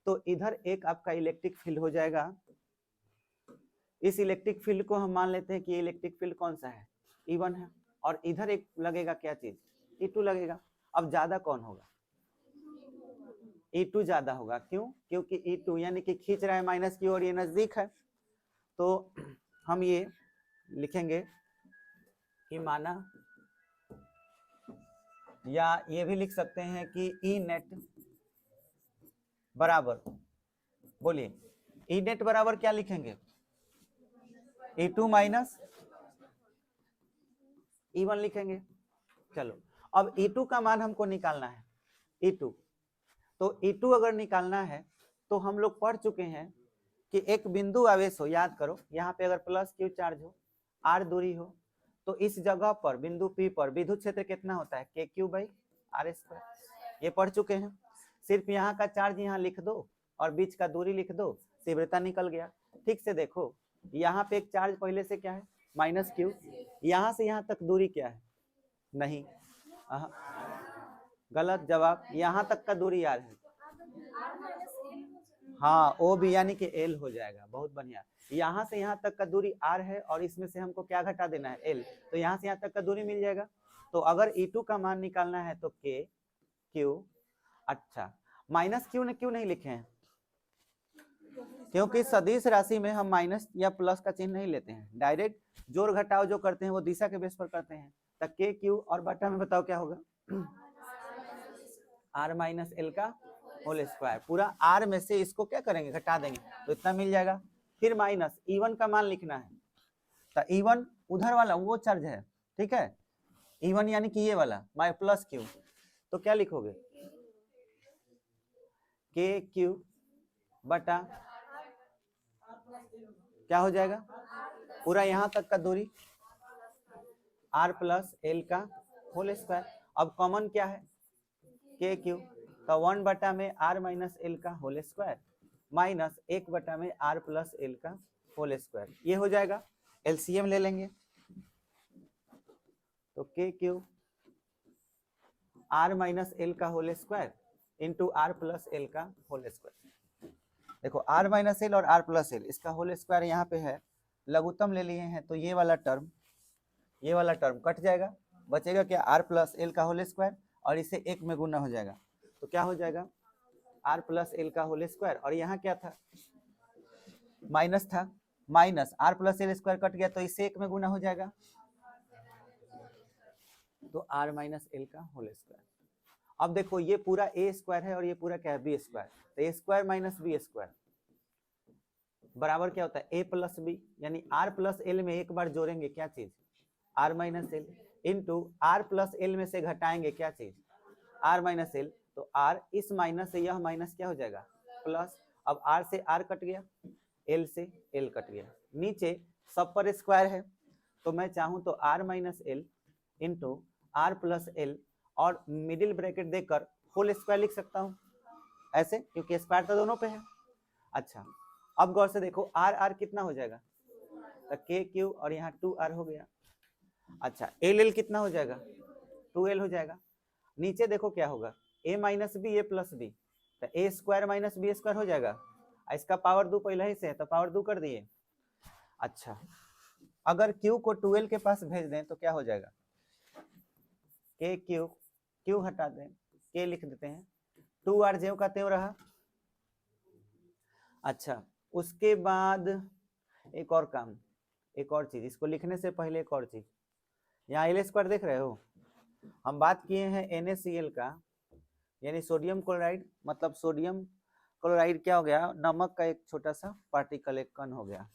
तो इधर एक आपका इलेक्ट्रिक फील्ड हो जाएगा। इस इलेक्ट्रिक फील्ड को हम मान लेते हैं कि इलेक्ट्रिक फील्ड कौन सा है? E1 है। और इधर एक लगेगा क्या चीज? E2 लगेगा। अब ज्यादा कौन होगा? E2 ज्यादा होगा। क्यों? क्योंकि E2 यानी कि खींच रहा है माइनस की ओर, ये नजदीक है। तो हम ये लिखेंगे कि माना, या ये भी लिख सकते हैं कि ई नेट बराबर, बोलिए ई नेट बराबर क्या लिखेंगे? E2 माइनस E1 लिखेंगे। चलो अब E2 का मान हमको निकालना है। E2, तो E2 अगर निकालना है तो हम लोग पढ़ चुके हैं कि एक बिंदु आवेश हो, याद करो, यहाँ पे अगर प्लस Q चार्ज हो, R दूरी हो, तो इस जगह पर बिंदु P पर विद्युत क्षेत्र कितना होता है? KQ/R²। ये पढ़ चुके हैं। सिर्फ यहाँ का चार्ज यहाँ लिख दो और बीच का दूरी लिख दो, तीव्रता निकल गया। ठीक से देखो, यहाँ पे एक चार्ज पहले से क्या है? -Q। यहाँ से यहाँ तक दूरी क्या है? नहीं, गलत जवाब। यहाँ तक का दूरी R है। हाँ, O भी यानी कि L हो जाएगा। बहुत बढ़िया। यहाँ से यहाँ तक का दूरी R है और इसमें से हमको क्या घटा देना है? L। तो यहाँ से यहाँ तक का दूरी मिल जाएगा। तो अगर E2 का मान निकालना है तो K Q, अच्छा माइनस Q ने क्यों नहीं लिखे हैं? क्योंकि सदिश राशि में हम माइनस या प्लस का चिन्ह नहीं लेते हैं, डायरेक्ट जोड़ घटाव जो करते हैं वो दिशा के बेस पर करते हैं। तो K Q और बटा में बताओ क्या होगा? R माइनस L का होल स्क्वायर। पूरा R में से इसको क्या करेंगे? घटा देंगे, तो इतना मिल जाएगा। फिर माइनस E1 का मान लिखना है। तो E1 उधर वाला वो चार्ज है, ठीक है, E1 यानी कि ये वाला माइ प्लस Q। तो क्या लिखोगे? K Q बटा क्या हो जाएगा? पूरा यहाँ तक का दूरी R प्लस L का होल स्क्वायर। अब कॉमन क्या है? K Q, तो 1 बटा में R माइनस L का होल स्क्वायर माइनस 1 बटा में R प्लस L का होल स्क्वायर। ये हो जाएगा। LCM ले लेंगे तो K Q R minus L का whole square into R plus L का होल स्क्वायर। देखो R माइनस L और R प्लस L, इसका होल स्क्वायर यहाँ पे है, लघुत्तम ले लिए हैं, तो ये वाला टर्म कट जाएगा। बचेगा क्या? R प्लस L का होल स्क्वायर और इसे 1 में गुना हो जाएगा। तो क्या हो जाएगा? R प्लस L का होल स्क्वायर, और यहाँ क्या था? माइनस था, minus R plus L square cut गया तो इससे 1 में गुना हो जाएगा, तो R माइनस L का होल स्क्वायर। अब देखो ये पूरा A स्क्वायर है और ये पूरा क्या है? B square. तो A square minus B square बराबर क्या होता है? A प्लस B, यानी R प्लस L में एक बार जोड़ेंगे क्या चीज? R minus L into R plus L में से घटाएंगे क्या चीज? R minus L। तो R इस माइनस से यह माइनस क्या हो जाएगा? प्लस। अब R से R कट गया, L से L कट गया, नीचे सब पर स्क्वायर है, तो मैं चाहूं तो R minus L into R plus L और मिडिल ब्रैकेट देकर होल स्क्वायर लिख सकता हूं ऐसे, क्योंकि स्क्वायर तो दोनों पे है। अच्छा अब गौर से देखो आर आर कितना हो जाएगा, तो के क्यू और यहाँ 2r हो गया। अच्छा एल एल कितना हो जाएगा, 2l हो जाएगा। नीचे देखो क्या होगा, a minus B A plus B, तो A square minus B square हो जाएगा। इसका पावर 2 पहले ही से है तो पावर 2 कर दिए। अच्छा अगर q को 2l के पास भेज दें तो क्या हो जाएगा, के क्यू, क्यू हटा दें, के लिख देते हैं, 2r ज्यों का त्यों रहा। अच्छा उसके बाद एक और काम, एक और चीज, इसको लिखने से पहले एक और चीज, यहाँ एल स्क्वायर देख रहे हो, हम बात किए हैं NaCl का, यानी सोडियम क्लोराइड, मतलब सोडियम क्लोराइड क्या हो गया, नमक का एक छोटा सा पार्टिकल, एक कण हो गया,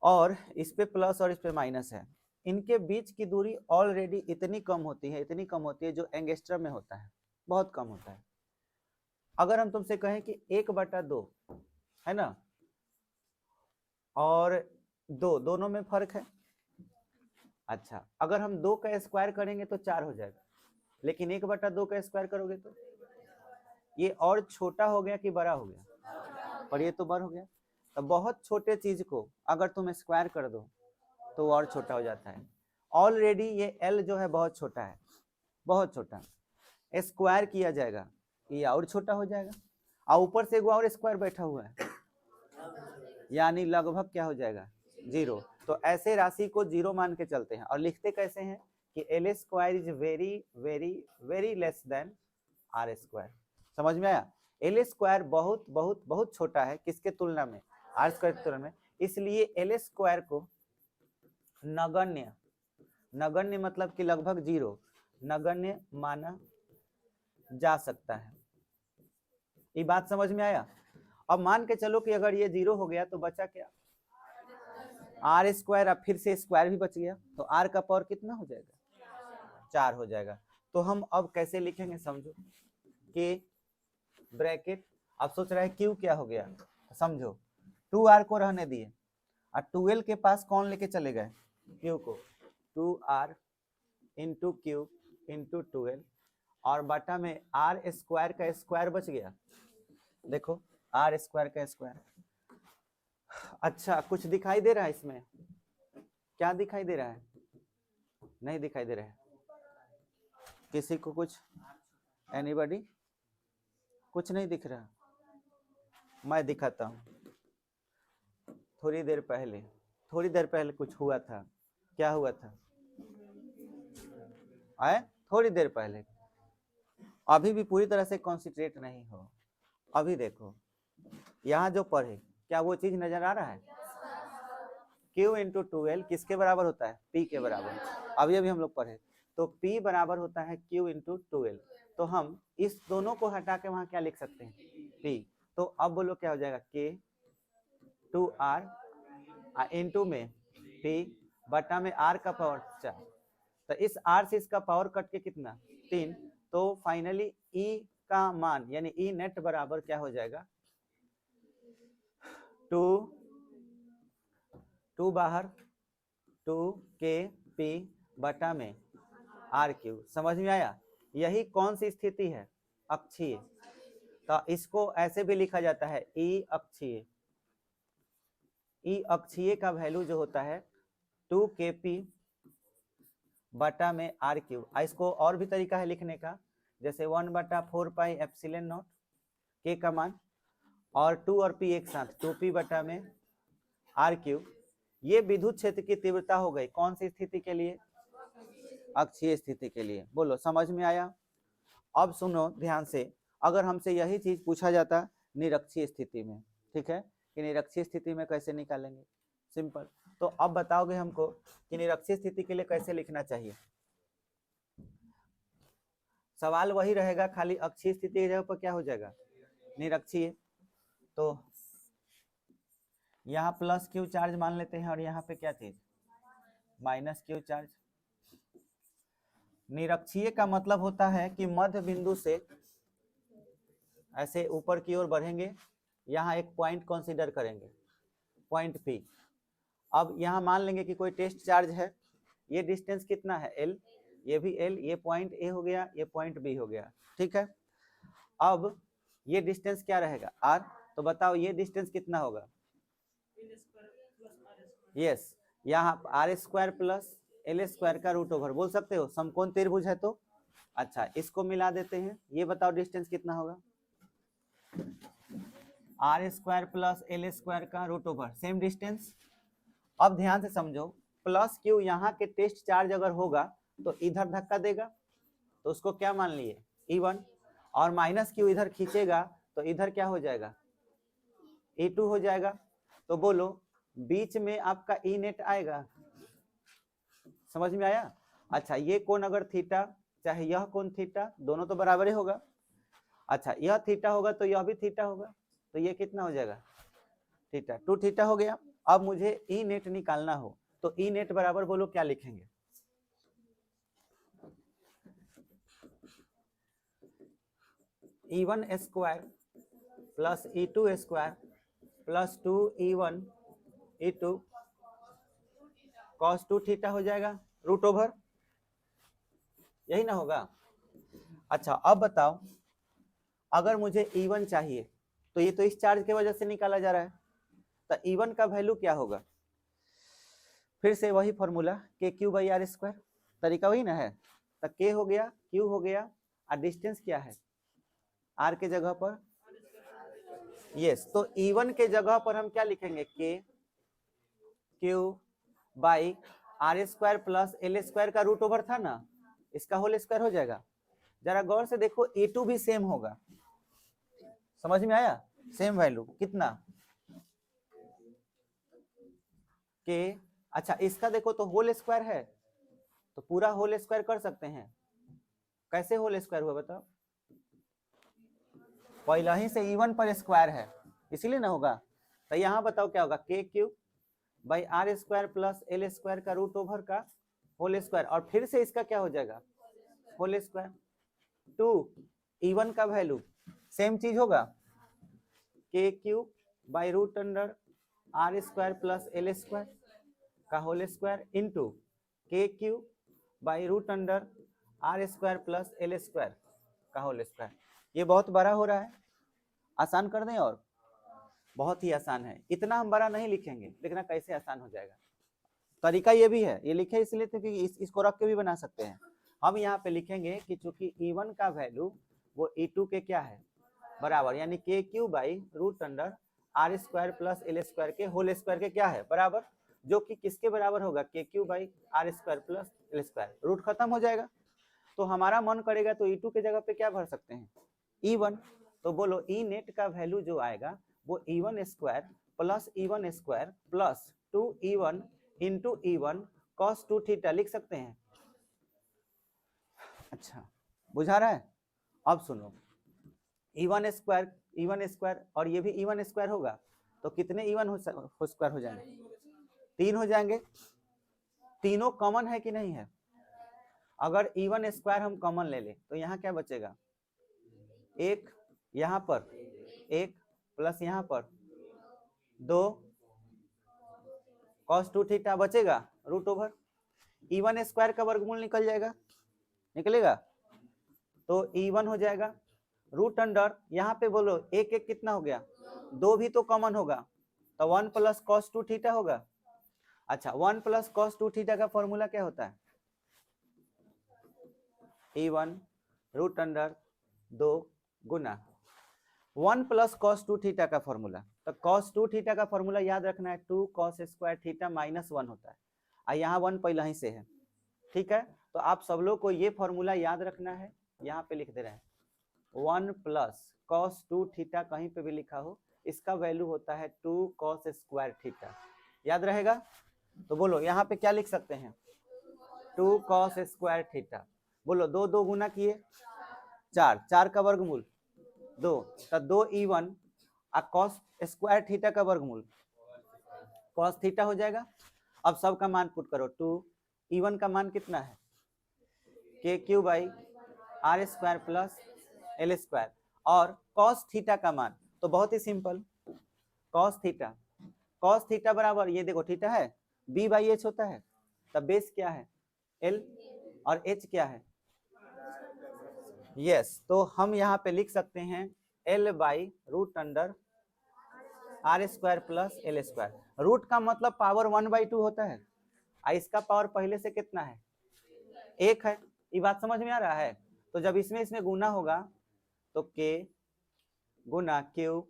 और इस पे प्लस और इस पे माइनस है। इनके बीच की दूरी ऑलरेडी इतनी कम होती है, इतनी कम होती है जो एंगस्ट्रम में होता है, बहुत कम होता है। अगर हम तुमसे कहें कि 1/2 है ना, और 2 दोनों में फर्क है। अच्छा अगर हम 2 का स्क्वायर करेंगे तो 4 हो जाएगा, लेकिन 1/2 का स्क्वायर करोगे तो ये और छोटा हो गया कि बड़ा हो गया, और ये तो बड़ा हो गया। तो बहुत छोटे चीज को अगर तुम स्क्वायर कर दो तो और छोटा हो जाता है। ऑलरेडी ये एल जो है बहुत छोटा है, बहुत छोटा, स्क्वायर किया जाएगा ये और छोटा हो जाएगा, और ऊपर से एक और स्क्वायर बैठा हुआ है, यानी लगभग क्या हो जाएगा, 0। तो ऐसे राशि को 0 मान के चलते हैं, और लिखते कैसे हैं कि L square is very very very less than R square. समझ में आया, एल स्क्वायर बहुत बहुत बहुत छोटा है किसके तुलना में, आर स्क्वायर की तुलना में, इसलिए एल स्क्वायर को नगण्य, नगण्य मतलब कि लगभग 0, नगण्य माना जा सकता है। ये बात समझ में आया। अब मान के चलो कि अगर ये 0 हो गया तो बचा क्या, आर स्क्वायर, अब फिर से स्क्वायर भी बच गया, तो आर का पावर कितना हो जाएगा, 4 हो जाएगा। तो हम अब कैसे लिखेंगे समझो, के ब्रैकेट, अब सोच रहा है क्यू क्या हो गया, समझो 2r को रहने दिए, और 2l के पास कौन लेके चले गए, क्यू को, 2r into Q into 2l, और बटा में आर स्क्वायर का स्क्वायर बच गया, देखो आर स्क्वायर का स्क्वायर। अच्छा कुछ दिखाई दे रहा है इसमें, क्या दिखाई दे रहा है, नहीं दिखाई दे रहा है किसी को कुछ, एनीबॉडी, कुछ नहीं दिख रहा, मैं दिखाता हूँ। थोड़ी देर पहले कुछ हुआ था, क्या हुआ था, आए थोड़ी देर पहले, अभी भी पूरी तरह से कॉन्सेंट्रेट नहीं हो। अभी देखो यहाँ जो पढ़े क्या वो चीज नजर आ रहा है, Q इंटू 2L किसके बराबर होता है, P के बराबर। अभी हम लोग पढ़े तो P बराबर होता है Q इंटू 2L, तो हम इस दोनों को हटा के वहां क्या लिख सकते हैं, P। तो अब बोलो क्या हो जाएगा, K 2R इंटू में P बटा में R का पावर 4, तो इस R से इसका पावर कट के कितना 3, तो फाइनली E का मान यानी E नेट बराबर क्या हो जाएगा, 2 बाहर 2kp बटा में r3। समझ में आया, यही कौन सी स्थिति है, अक्षीय। तो इसको ऐसे भी लिखा जाता है ई अक्षीय, ई अक्षीय का वैल्यू जो होता है 2kp बटा में r3। इसको और भी तरीका है लिखने का, जैसे 1/4 पाई एप्सिलॉन नॉट के का मान, और 2 और p एक साथ 2p बटा में r3। ये विद्युत क्षेत्र की तीव्रता हो गई कौन सी स्थिति के लिए, अक्षीय स्थिति के लिए। बोलो समझ में आया। अब सुनो ध्यान से, अगर हमसे यही चीज पूछा जाता निरक्षीय स्थिति में, ठीक है, कि निरक्षीय स्थिति में कैसे निकालेंगे, सिंपल। तो अब बताओगे हमको कि निरक्षीय स्थिति के लिए कैसे लिखना चाहिए, सवाल वही रहेगा, खाली अक्षीय स्थिति की जगह पर क्या हो जाएगा, निरक्षीय। तो यहाँ प्लस क्यू चार्ज मान लेते हैं, और यहाँ पे क्या चीज, माइनस क्यू चार्ज। निरक्षीय का मतलब होता है कि मध्य बिंदु से ऐसे ऊपर की ओर बढ़ेंगे, यहाँ एक पॉइंट कंसीडर करेंगे, पॉइंट P। अब यहाँ मान लेंगे कि कोई टेस्ट चार्ज है, ये डिस्टेंस कितना है L, ये भी L, ये पॉइंट A हो गया, ये पॉइंट B हो गया, ठीक है। अब ये डिस्टेंस क्या रहेगा R, तो बताओ ये डिस्टेंस कितना होगा? L square plus R square. Yes, यहाँ R square plus L square का रूट ओवर बोल सकते हो, समकोण त्रिभुज है तो। अच्छा, इसको मिला देते हैं, ये बताओ डिस्टेंस कितना होगा? R square plus L square का रूट ओवर, सेम डिस्टेंस। अब ध्यान से समझो, प्लस क्यू यहाँ के टेस्ट चार्ज अगर होगा तो इधर धक्का देगा, तो उसको क्या मान लिए? E1, और माइनस क्यू इधर खींचेगा तो इधर क्या हो जाएगा? E2 हो जाएगा। तो बोलो बीच में आपका ई नेट आएगा, समझ में आया? अच्छा, ये कोण अगर थीटा चाहे यह कोण थीटा, दोनों तो बराबर ही होगा। अच्छा, यह थीटा होगा तो यह भी थीटा होगा, तो ये कितना हो जाएगा? थीटा, 2 थीटा हो गया। अब मुझे ई नेट निकालना हो तो ई नेट बराबर बोलो क्या लिखेंगे? E1 square plus E2 square plus 2E1 E2 cos 2 theta हो जाएगा रूट ओवर, यही ना होगा? अच्छा, अब बताओ अगर मुझे E1 चाहिए तो ये तो इस चार्ज की वजह से निकाला जा रहा है, तो E1 का वैल्यू क्या होगा? फिर से वही फॉर्मूला KQ/R स्क्वायर, तरीका वही ना है। तो K हो गया, Q हो गया, और डिस्टेंस क्या है R के जगह पर? यस, तो E1 के जगह पर हम क्या लिखेंगे? KQ/R square plus L square का रूट ओवर था ना, इसका होल स्क्वायर हो जाएगा। जरा गौर से देखो, E2 भी सेम होगा, समझ में आया? सेम वैल्यू कितना के। अच्छा, इसका देखो तो होल स्क्वायर है, तो पूरा होल स्क्वायर कर सकते हैं। कैसे होल स्क्वायर हुआ बताओ? पहला ही से E1 पर स्क्वायर है, इसीलिए ना होगा। तो यहाँ बताओ क्या होगा? KQ/R square plus L square का रूट ओवर का होल स्क्वायर, और फिर से इसका क्या हो जाएगा? Whole square. 2 E1 का वैल्यू सेम चीज होगा, KQ/√R square plus L square का whole square into KQ/√R square plus L square का होल स्क्वायर। ये बहुत बड़ा हो रहा है, आसान कर दें? और बहुत ही आसान है, इतना हम बड़ा नहीं लिखेंगे, देखना कैसे आसान हो जाएगा। तरीका ये भी है, ये लिखे इसलिए क्योंकि इसको रख के भी बना सकते हैं। हम यहाँ पे लिखेंगे कि चूंकि E1 का वैल्यू वो E2 के क्या है? बराबर, यानी KQ/√R square plus L square के होल स्क्वायर के क्या है? बराबर, जो कि किसके बराबर होगा? KQ/R square plus L square. Root खत्म हो जाएगा, तो हमारा मन करेगा तो E2 के जगह पे क्या भर सकते हैं? E1। तो बोलो ई नेट का वैल्यू जो आएगा वो E1 square plus E1 square plus 2E1 into E1 cos 2 theta लिख सकते हैं। अच्छा, बुझा रहा है? अब सुनो, E1 स्क्वायर और ये भी E1 स्क्वायर होगा, तो कितने E1 स्क्वायर हो जाएंगे? 3 हो जाएंगे। तीनों कॉमन है कि नहीं है? अगर E1 स्क्वायर हम कॉमन ले ले तो यहाँ क्या बचेगा? 1, यहाँ पर 1 प्लस यहाँ पर 2 cos 2 थीटा बचेगा रूट ओवर। E1 स्क्वायर का वर्गमूल निकल जाएगा, निकलेगा, तो E1 हो जाएगा रूट अंडर, यहाँ पे बोलो 1 कितना हो गया? 2 भी तो कॉमन होगा, तो 1 प्लस cos 2 थीटा होगा। अच्छा, 1 प्लस cos 2 थीटा का फॉर्मूला क्या होता है? E1 रूट अंडर 2 गुना 1 प्लस cos 2 थीटा का फॉर्मूला। तो cos 2 थीटा का फॉर्मूला याद रखना है, 2 cos स्क्वायर थीटा माइनस 1 होता है, और यहाँ 1 पहला ही से है, ठीक है? तो आप सब लोग को ये फॉर्मूला याद रखना है, यहाँ पे लिख दे रहे हैं 1 प्लस cos 2 थीटा, कहीं पे भी लिखा हो, इसका वैल्यू होता है 2 cos स्क्वायर थीटा, याद रहेगा? तो बोलो यहाँ पे क्या लिख सकते हैं? 2 cos स्क्वायर थीटा। बोलो 2 2 गुना किए 4, 4 का वर्गमूल 2, तो 2 E1 और cos स्क्वायर थीटा का वर्गमूल cos थीटा हो जाएगा। अब सब का मान पुट करो, 2 E1 का मान कितना है? KQ/R square plus L square, और cos थीटा का मान तो बहुत ही सिंपल, cos थीटा बराबर, ये देखो थीटा है, B/H होता है, तब बेस क्या है? L, और H क्या है? यस, तो हम यहाँ पे लिख सकते हैं L/√R R square plus L square. Root का मतलब पावर 1/2 होता है, इसका पावर पहले से कितना है, 1 है। ये बात समझ में आ रहा है। तो जब इसमें इसमें गुना होगा तो k गुना क्यूब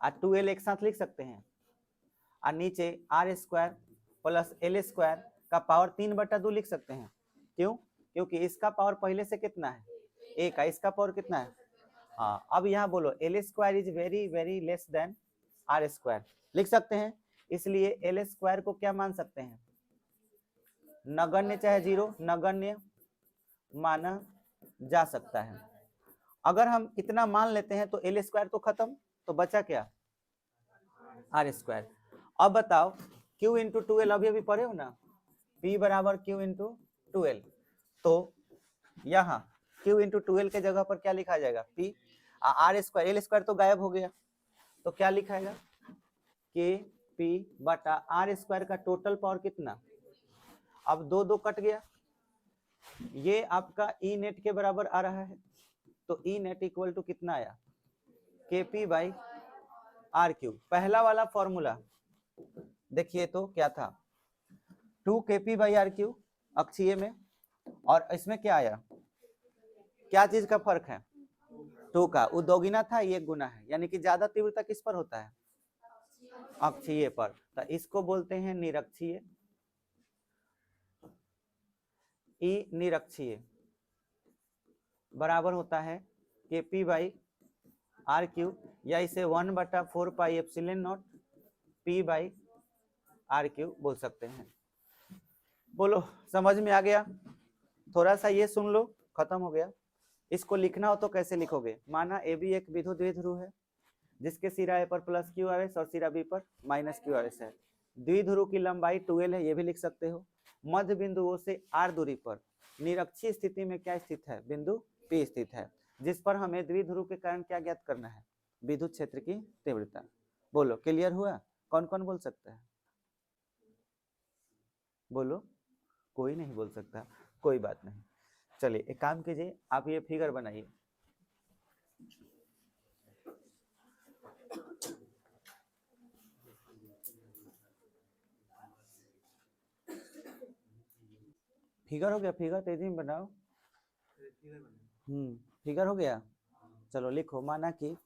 और 2l एक साथ लिख सकते हैं, और नीचे R square plus L square का पावर 3/2 लिख सकते हैं। क्यों? क्योंकि इसका पावर पहले से कितना है, 1 है, इसका पावर कितना है। हाँ, अब यहाँ बोलो L square is very very less than R square, लिख सकते हैं। इसलिए एल स्क्वायर को क्या मान सकते हैं, नगण्य चाहे जीरो, नगण्य माना जा सकता है। अगर हम इतना मान लेते हैं तो एल स्क्वायर तो खत्म, तो बचा क्या, आर स्क्वायर। अब बताओ Q इंटू 2l अभी अभी पढ़े हो ना, P बराबर Q इंटू 2l। तो यहाँ Q इंटू 2l के जगह पर क्या लिखा जाएगा, P। R square, L square तो गायब हो गया, तो क्या लिखाएगा, के पी बटा आर स्क्वायर का टोटल पावर कितना। अब 2 कट गया, ये आपका ई नेट के बराबर आ रहा है, तो ई नेट इक्वल टू कितना आया, के पी बाई आर क्यूब। पहला वाला फॉर्मूला देखिए तो क्या था, 2 के पी बाई आर क्यूब अक्षीय में, और इसमें क्या आया, क्या चीज का फर्क है, 2 का, वो दोगुना था, ये गुना है, यानी कि ज्यादा तीव्रता किस पर होता है, अक्षीय पर। तो इसको बोलते हैं निरक्षीय, ई निरक्षीय बराबर होता है के पी बाई आर क्यूब, या इसे 1/4 pi epsilon naught P by R cube बोल सकते हैं। बोलो समझ में आ गया। थोड़ा सा ये सुन लो, खत्म हो गया। इसको लिखना हो तो कैसे लिखोगे, माना ए बी एक विद्युत द्विध्रुव है जिसके सिरा ए पर प्लस क्यू आवेश और सिरा बी पर माइनस क्यू आवेश है। द्विध्रुव की लंबाई 2l है, ये भी लिख सकते हो। मध्य बिंदुओं से r दूरी पर निरक्षीय स्थिति में क्या स्थित है, बिंदु P स्थित है, जिस पर हमें द्विध्रुव के कारण क्या ज्ञात करना है, विद्युत क्षेत्र की तीव्रता। बोलो क्लियर हुआ, कौन कौन बोल सकता है, बोलो, कोई नहीं बोल सकता, कोई बात नहीं। चलिए एक काम कीजिए, आप ये फिगर बनाइए। फिगर हो गया, फिगर तेजी में बनाओ। फिगर हो गया। चलो लिखो, माना कि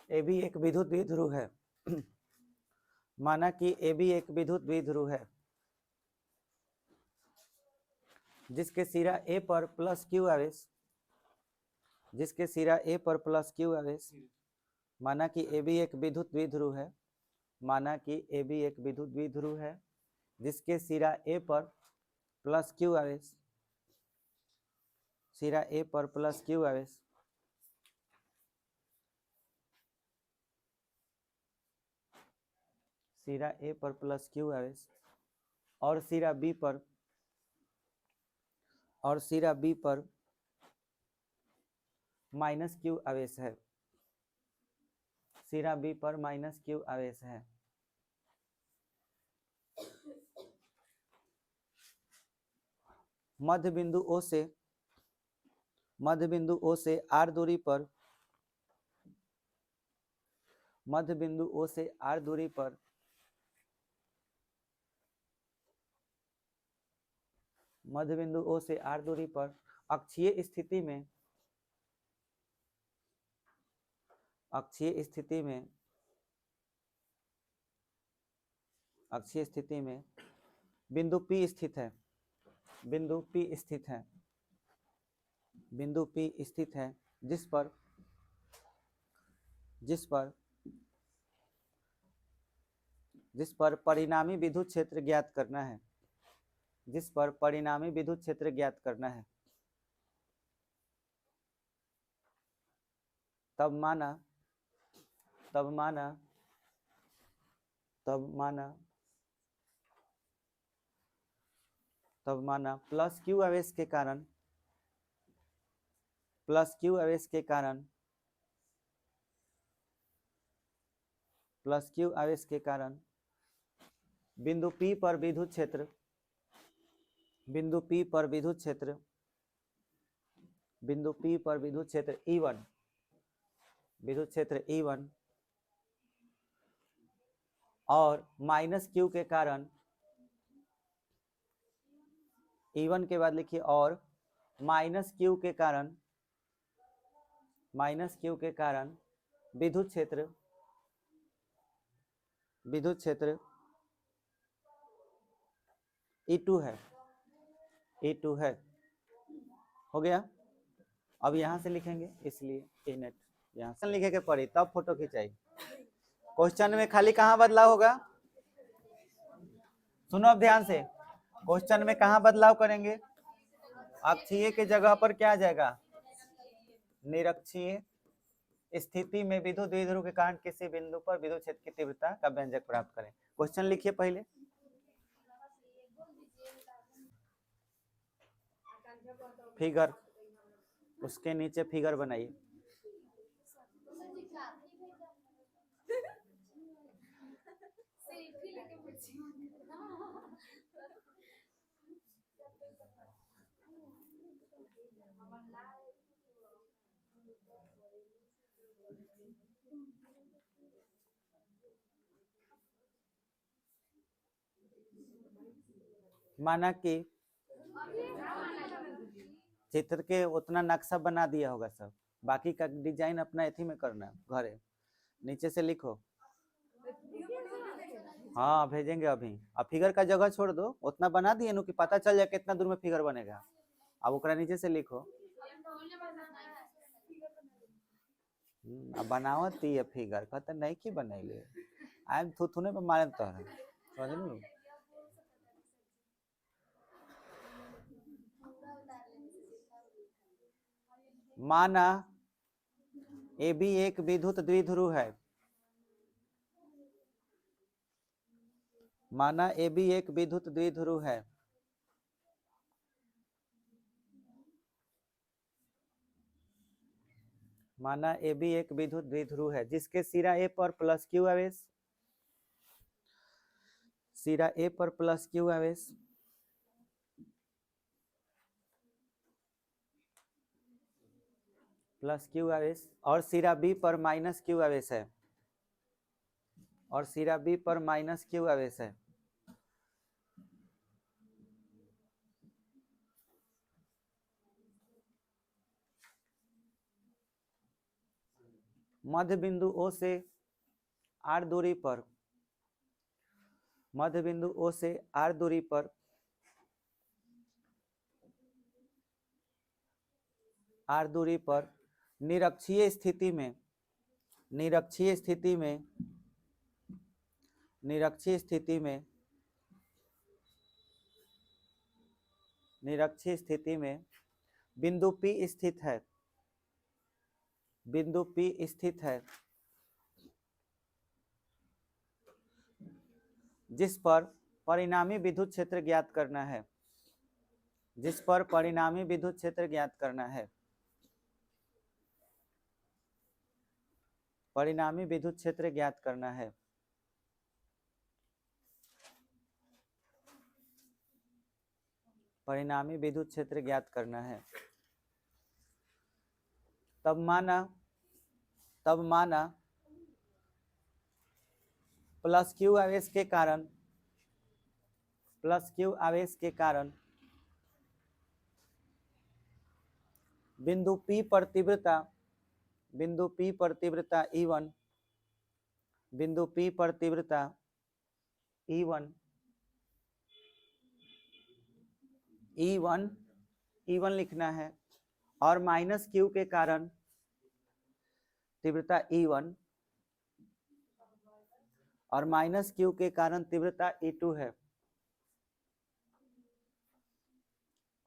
ए बी एक विद्युत द्विध्रुव है माना कि ए बी एक विद्युत द्विध्रुव है जिसके सिरा ए पर प्लस क्यू आवेश, जिसके सिरा ए पर प्लस क्यू आवेश, माना कि ए बी एक विद्युत द्विध्रुव है, माना कि ए बी एक विद्युत द्विध्रुव है जिसके सिरा ए पर प्लस क्यू आवेश, सिरा ए पर प्लस क्यू आवेश, सिरा ए पर प्लस क्यू आवेश, और सिरा बी पर, और सिरा बी पर माइनस क्यू आवेश है, सिरा बी पर माइनस क्यू आवेश है। मध्य बिंदु ओ से, मध्य बिंदु ओ से आर दूरी पर, मध्य बिंदु ओ से आर दूरी पर मध्य बिंदु ओ से आर दूरी पर अक्षीय स्थिति में, अक्षीय स्थिति में, अक्षीय स्थिति में बिंदु P स्थित है, बिंदु P स्थित है, बिंदु P स्थित है जिस पर, जिस पर, जिस पर परिणामी विद्युत क्षेत्र ज्ञात करना है, जिस पर परिणामी विद्युत क्षेत्र ज्ञात करना है। तब माना, तब माना, तब माना, तब माना प्लस क्यू आवेश के कारण, प्लस क्यू आवेश के कारण, प्लस क्यू आवेश के कारण बिंदु P पर विद्युत क्षेत्र, बिंदु P पर विद्युत क्षेत्र, बिंदु P पर विद्युत क्षेत्र E1, विद्युत क्षेत्र E1 और माइनस क्यू के कारण E1 के बाद लिखिए और माइनस क्यू के कारण विद्युत क्षेत्र E2 है, E2 है। हो गया। अब यहां से लिखेंगे, इसलिए ए नेट यहाँ से लिखे के पड़ी तब फोटो खिंचाई। क्वेश्चन में खाली कहाँ बदलाव होगा, सुनो अब ध्यान से। क्वेश्चन में कहाँ बदलाव करेंगे, अक्षीय के जगह पर क्या आ जाएगा, निरक्षीय स्थिति में विद्युत द्विध्रुव के कारण किसी बिंदु पर विद्युत क्षेत्र की तीव्रता का व्यंजक प्राप्त करें। क्वेश्चन लिखिए पहले। फिगर, उसके नीचे फिगर बनाइए। माना कि चित्र के उतना नक्शा बना दिया होगा सब, बाकी का डिजाइन अपना एथी में करना है घरे। नीचे से लिखो, हाँ भेजेंगे अभी। अब फिगर का जगह छोड़ दो, उतना बना दिए नु कि पता चल जाए कितना दूर में फिगर बनेगा। अब ओकरा नीचे से लिखो। अब बनावत ही है फिगर, कहते नहीं की बनैले आए थुथुने पे मारे तो है, समझ। माना ए बी एक विद्युत द्विध्रुव है, माना ए बी एक विद्युत द्विध्रुव है। माना ए बी एक विद्युत द्विध्रुव है जिसके सिरा ए पर प्लस क्यू आवेश, सिरा ए पर प्लस क्यू आवेश और सिरा बी पर माइनस क्यू आवेश है, और सिरा बी पर माइनस क्यू आवेश है। मध्य बिंदु ओ से आर दूरी पर, मध्य बिंदु ओ से आर दूरी पर निरक्षीय स्थिति में बिंदु P स्थित है, बिंदु P स्थित है जिस पर परिणामी विद्युत क्षेत्र ज्ञात करना है, जिस पर परिणामी विद्युत क्षेत्र ज्ञात करना है, परिणामी विद्युत क्षेत्र ज्ञात करना है। परिणामी विद्युत क्षेत्र ज्ञात करना है। तब माना प्लस क्यू आवेश के कारण बिंदु P पर तीव्रता E1, बिंदु P पर तीव्रता E1 लिखना है, और माइनस क्यू के कारण तीव्रता E1 और माइनस क्यू के कारण तीव्रता E2 है,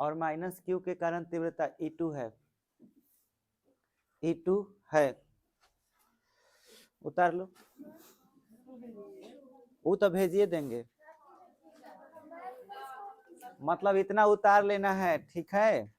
और माइनस क्यू के कारण तीव्रता E2 है। उतार लो, वो तो भेजिए देंगे, मतलब इतना उतार लेना है, ठीक है।